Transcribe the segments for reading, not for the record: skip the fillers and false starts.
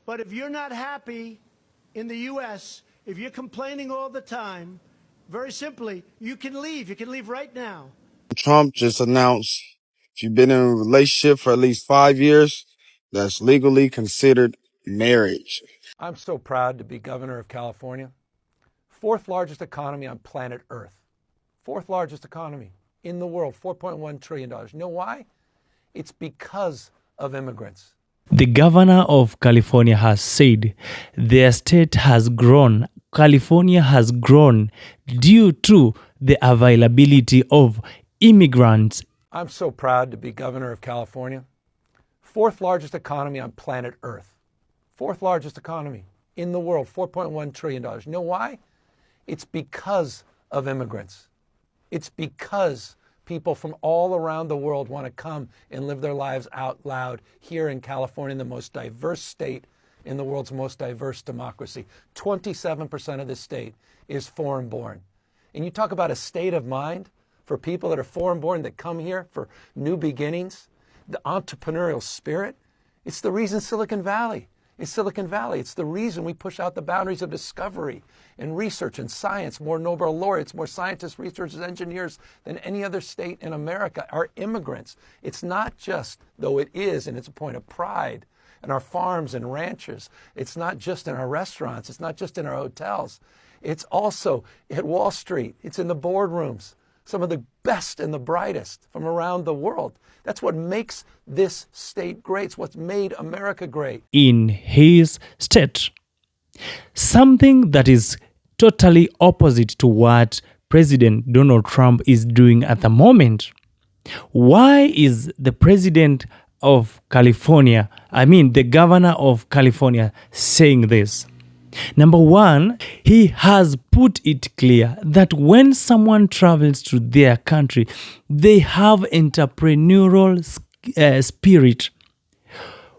But if you're not happy in the U.S., if you're complaining all the time, very simply, you can leave. You can leave right now. Trump just announced if you've been in a relationship for at least 5 years, that's legally considered marriage. I'm so proud to be governor of California. Fourth largest economy on planet Earth. Fourth largest economy in the world, $4.1 trillion. You know why? It's because of immigrants. The governor of California has said their state has grown. California has grown due to the availability of immigrants. I'm so proud to be governor of California. Fourth largest economy on planet Earth. Fourth largest economy in the world, $4.1 trillion. You know why? It's because of immigrants. It's because people from all around the world want to come and live their lives out loud here in California, the most diverse state in the world's most diverse democracy. 27% of this state is foreign born. And you talk about a state of mind for people that are foreign born that come here for new beginnings, the entrepreneurial spirit. It's the reason Silicon Valley is Silicon Valley. It's the reason we push out the boundaries of discovery and research and science. More Nobel laureates, more scientists, researchers, engineers than any other state in America are immigrants. It's not just, though it is, and it's a point of pride, in our farms and ranches. It's not just in our restaurants. It's not just in our hotels. It's also at Wall Street. It's in the boardrooms. Some of the best and the brightest from around the world. That's what makes this state great. It's what's made America great. In his state, something that is totally opposite to what President Donald Trump is doing at the moment. Why is the president of California, the governor of California, saying this? Number one, he has put it clear that when someone travels to their country, they have entrepreneurial spirit.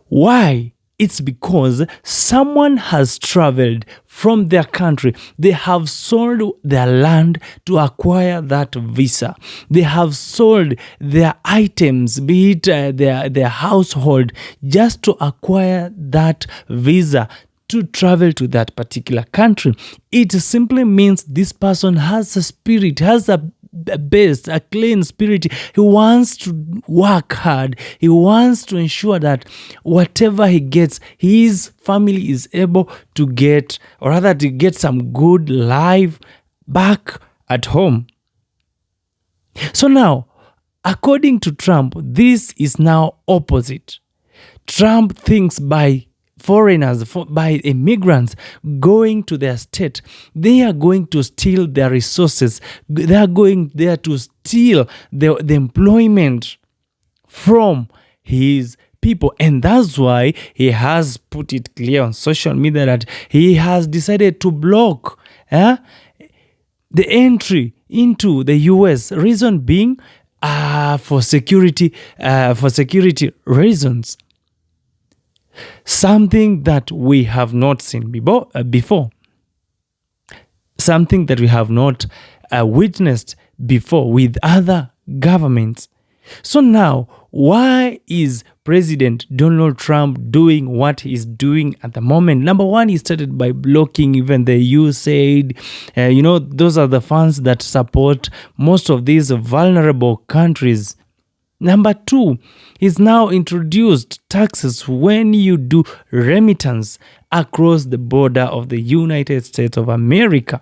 Why? It's because someone has traveled from their country. They have sold their land to acquire that visa. They have sold their items, be it their household, just to acquire that visa to travel to that particular country. It simply means this person has a spirit, has a best, a clean spirit. He wants to work hard. He wants to ensure that whatever he gets, his family is able to get, or rather to get some good life back at home. So now, according to Trump, this is now opposite. Trump thinks by foreigners, by immigrants going to their state, they are going to steal their resources. They are going there to steal the employment from his people. And that's why he has put it clear on social media that he has decided to block the entry into the US. Reason being for security reasons. Something that we have not seen before. Something that we have not witnessed before with other governments. So now, why is President Donald Trump doing what he's doing at the moment? Number one, he started by blocking even the USAID. Those are the funds that support most of these vulnerable countries. Number two, he's now introduced taxes when you do remittance across the border of the United States of America.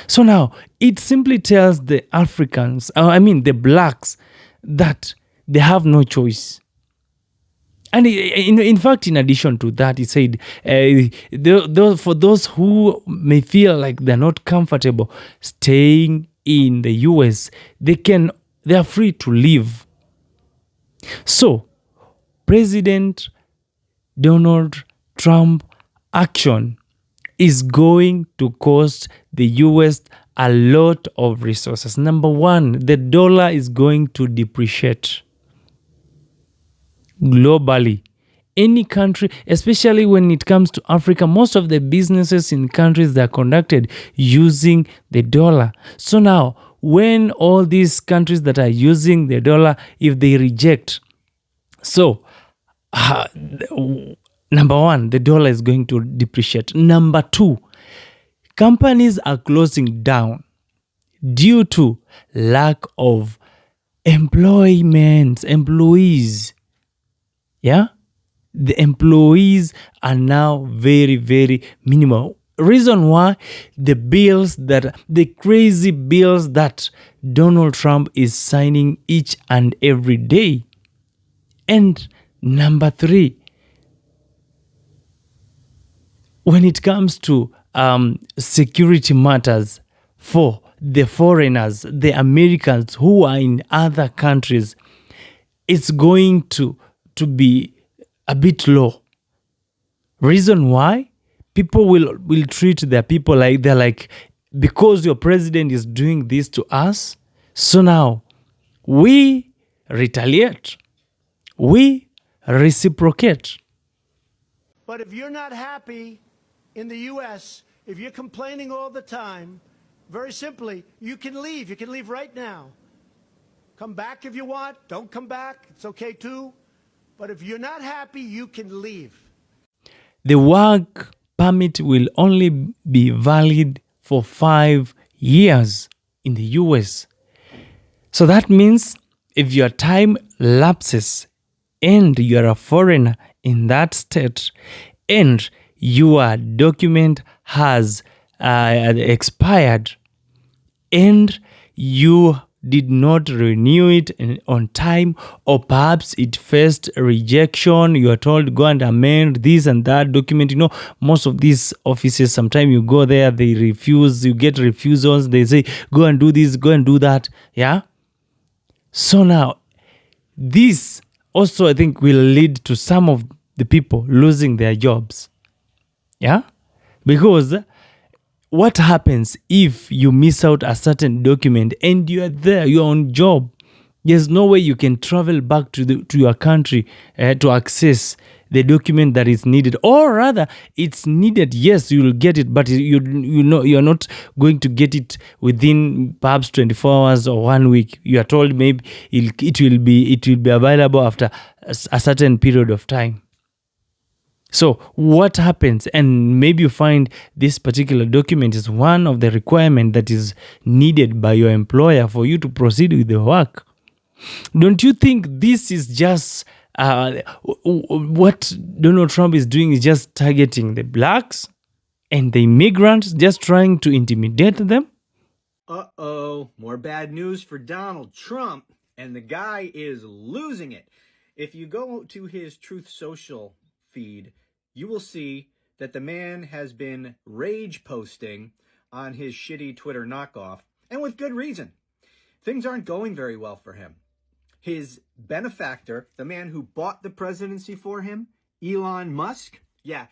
So now, it simply tells the Africans, the blacks, that they have no choice. And in fact, in addition to that, he said, for those who may feel like they're not comfortable staying in the US, they are free to leave. So, President Donald Trump action is going to cost the US a lot of resources. Number one, the dollar is going to depreciate globally. Any country, especially when it comes to Africa, most of the businesses in countries that are conducted using the dollar. So now, when all these countries that are using the dollar, if they reject, so Number one, the dollar is going to depreciate. Number two, companies are closing down due to lack of employees. Yeah? The employees are now very, very minimal. Reason why? The crazy bills that Donald Trump is signing each and every day. And number three, when it comes to security matters for the foreigners, the Americans who are in other countries, it's going to be a bit low. Reason why? People will treat their people like they're like, because your president is doing this to us, so now we retaliate, we reciprocate. But if you're not happy in the U.S., if you're complaining all the time, very simply, you can leave. You can leave right now. Come back if you want. Don't come back. It's okay too. But if you're not happy, you can leave. The work permit will only be valid for 5 years in the US. So that means if your time lapses and you're a foreigner in that state and your document has expired and you did not renew it on time, or perhaps it faced rejection, you are told go and amend this and that document. Most of these offices, sometimes you go there, they refuse, you get refusals, they say go and do this, go and do that. Yeah. So now this also, I think, will lead to some of the people losing their jobs. Yeah. Because what happens if you miss out a certain document and you are there, you're on job? There's no way you can travel back to your country to access the document that is needed. Or rather, it's needed. Yes, you will get it, but you're not going to get it within perhaps 24 hours or 1 week. You are told maybe it will be available after a certain period of time. So what happens? And maybe you find this particular document is one of the requirements that is needed by your employer for you to proceed with the work. Don't you think this is just what Donald Trump is doing is just targeting the blacks and the immigrants, just trying to intimidate them? Uh-oh, more bad news for Donald Trump, and the guy is losing it. If you go to his Truth Social feed, you will see that the man has been rage posting on his shitty Twitter knockoff, and with good reason. Things aren't going very well for him. His benefactor, the man who bought the presidency for him, Elon Musk, yeah,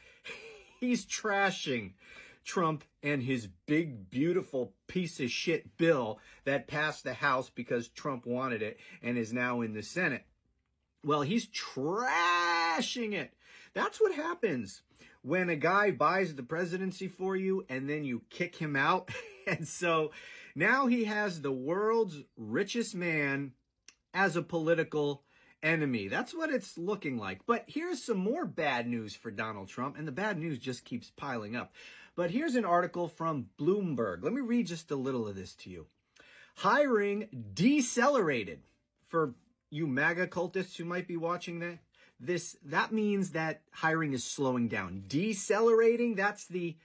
he's trashing Trump and his big, beautiful piece of shit bill that passed the House because Trump wanted it and is now in the Senate. Well, he's trashing it. That's what happens when a guy buys the presidency for you and then you kick him out. And so now he has the world's richest man as a political enemy. That's what it's looking like. But here's some more bad news for Donald Trump, and the bad news just keeps piling up. But here's an article from Bloomberg. Let me read just a little of this to you. Hiring decelerated. For you MAGA cultists who might be watching that means that hiring is slowing down. Decelerating, that's the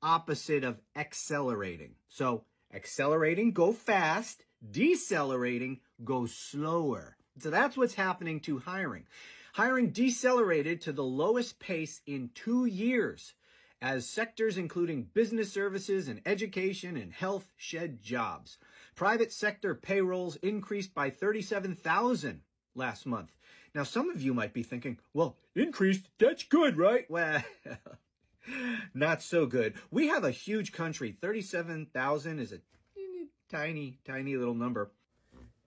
opposite of accelerating. So accelerating, go fast. Decelerating, go slower. So that's what's happening to hiring. Hiring decelerated to the lowest pace in 2 years as sectors including business services and education and health shed jobs. Private sector payrolls increased by 37,000 last month. Now, some of you might be thinking, well, increased, that's good, right? Well, not so good. We have a huge country. 37,000 is a tiny, tiny little number.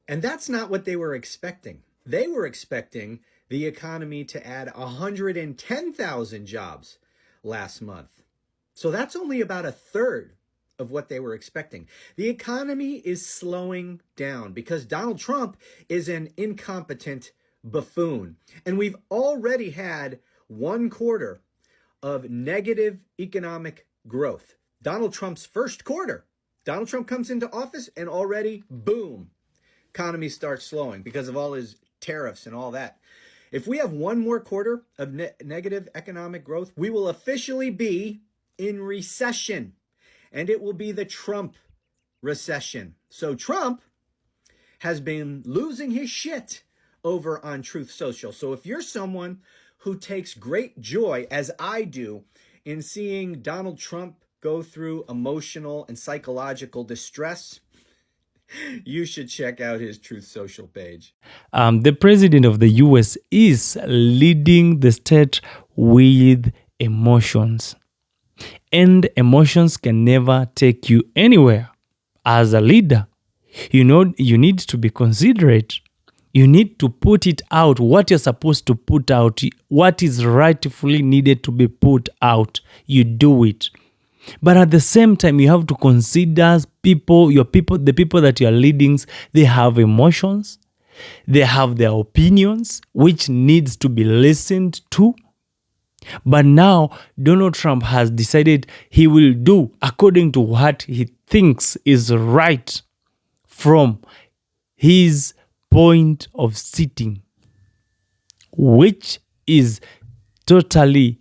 And that's not what they were expecting. They were expecting the economy to add 110,000 jobs last month. So that's only about a third of what they were expecting. The economy is slowing down because Donald Trump is an incompetent buffoon. And we've already had one quarter of negative economic growth, Donald Trump's first quarter, Donald Trump comes into office and already, boom, economy starts slowing because of all his tariffs and all that. If we have one more quarter of negative economic growth, we will officially be in recession, and it will be the Trump recession. So Trump has been losing his shit over on Truth Social. So if you're someone who takes great joy, as I do, in seeing Donald Trump go through emotional and psychological distress, you should check out his Truth Social page. The president of the US is leading the state with emotions. And emotions can never take you anywhere. As a leader, you need to be considerate. You need to put it out, what you're supposed to put out, what is rightfully needed to be put out. You do it. But at the same time, you have to consider the people that you're leading, they have emotions, they have their opinions, which needs to be listened to. But now, Donald Trump has decided he will do according to what he thinks is right from his point of sitting, which is totally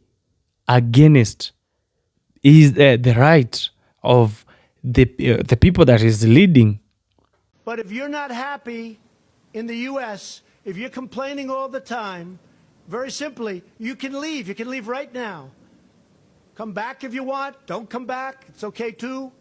against the right of the people that is leading. But if you're not happy in the U.S., if you're complaining all the time, very simply, you can leave. You can leave right now. Come back if you want. Don't come back. It's okay too.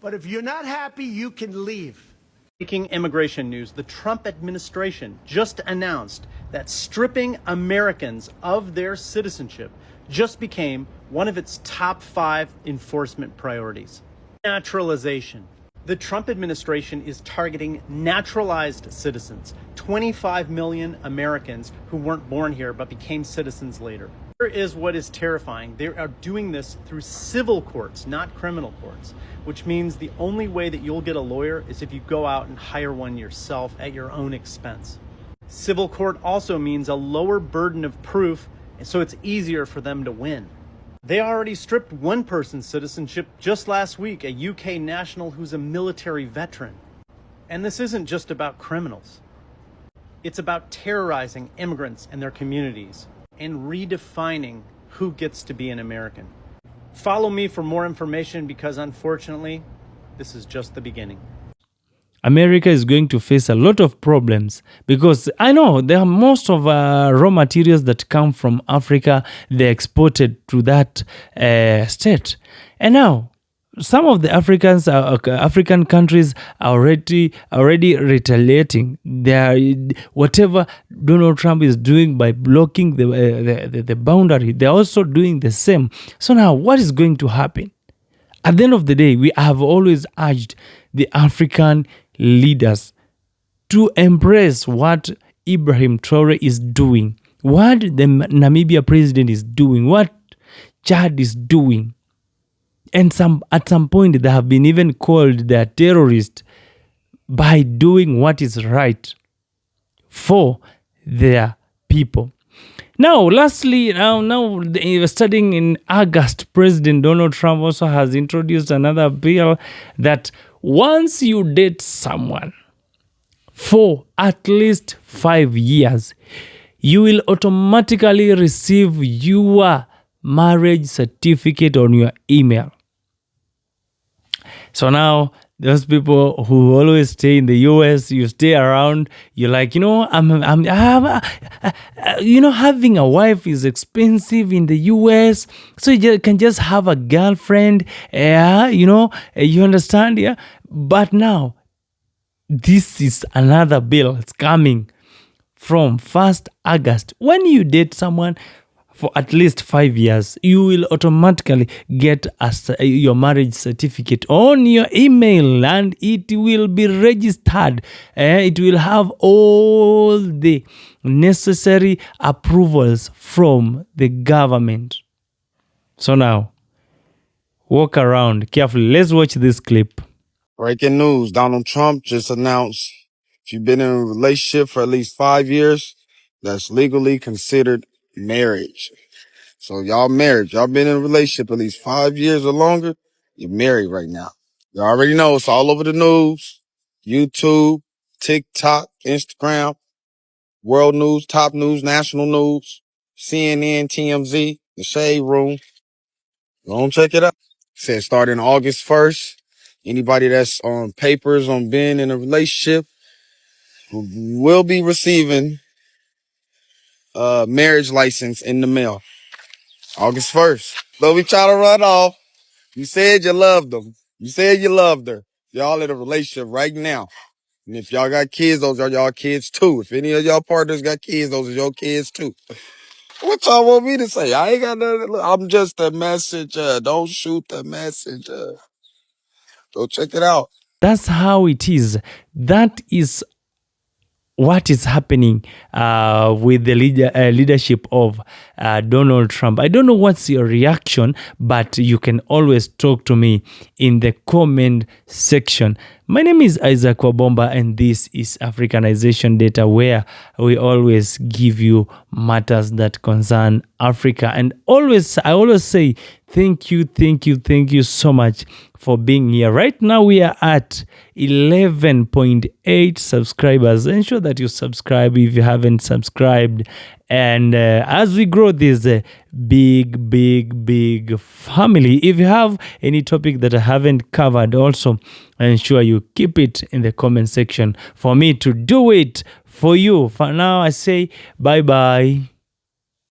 But if you're not happy, you can leave. Breaking immigration news, the Trump administration just announced that stripping Americans of their citizenship just became one of its top 5 enforcement priorities. Naturalization. The Trump administration is targeting naturalized citizens, 25 million Americans who weren't born here but became citizens later. Here is what is terrifying. They are doing this through civil courts, not criminal courts, which means the only way that you'll get a lawyer is if you go out and hire one yourself at your own expense. Civil court also means a lower burden of proof, so it's easier for them to win. They already stripped one person's citizenship just last week, a UK national who's a military veteran. And this isn't just about criminals. It's about terrorizing immigrants and their communities and redefining who gets to be an American. Follow me for more information because unfortunately, this is just the beginning. America is going to face a lot of problems because I know there are most of raw materials that come from Africa, they're exported to that state. And now, some of the African countries are already retaliating. Whatever Donald Trump is doing by blocking the boundary, they're also doing the same. So now, what is going to happen? At the end of the day, we have always urged the African leaders to embrace what Ibrahim Traore is doing, what the Namibia president is doing, what Chad is doing. And at some point, they have been even called they're terrorists by doing what is right for their people. Now, lastly, starting in August, President Donald Trump also has introduced another bill that once you date someone for at least 5 years, you will automatically receive your marriage certificate on your email. So now, those people who always stay in the US, you stay around, you're like, having a wife is expensive in the US, so you can just have a girlfriend, you understand, yeah? But now, this is another bill. It's coming from 1st August. When you date someone for at least 5 years, you will automatically get your marriage certificate on your email and it will be registered. It will have all the necessary approvals from the government. So now, walk around carefully. Let's watch this clip. Breaking news. Donald Trump just announced if you've been in a relationship for at least 5 years, that's legally considered marriage. So y'all married. Y'all been in a relationship at least 5 years or longer. You're married right now. You already know it's all over the news. YouTube, TikTok, Instagram, world news, top news, national news, CNN, TMZ, the Shade Room. Go and check it out. Said starting August 1st. Anybody that's on papers on being in a relationship will be receiving a marriage license in the mail. August 1st. Don't be trying to run off. You said you loved them. You said you loved her. Y'all in a relationship right now. And if y'all got kids, those are y'all kids too. If any of y'all partners got kids, those are your kids too. What y'all want me to say? I ain't got nothing. I'm just a messenger. Don't shoot the messenger. Go check it out. That's how it is. That is what is happening with the leadership of Donald Trump. I don't know what's your reaction, but you can always talk to me in the comment section. My name is Isaac Wabomba, and this is Africanization Data, where we always give you matters that concern Africa. And I always say thank you so much for being here. Right now we are at 11.8 subscribers. Ensure that you subscribe if you haven't subscribed. And as we grow this big family, if you have any topic that I haven't covered, also ensure you keep it in the comment section for me to do it for you. For now, I say bye-bye.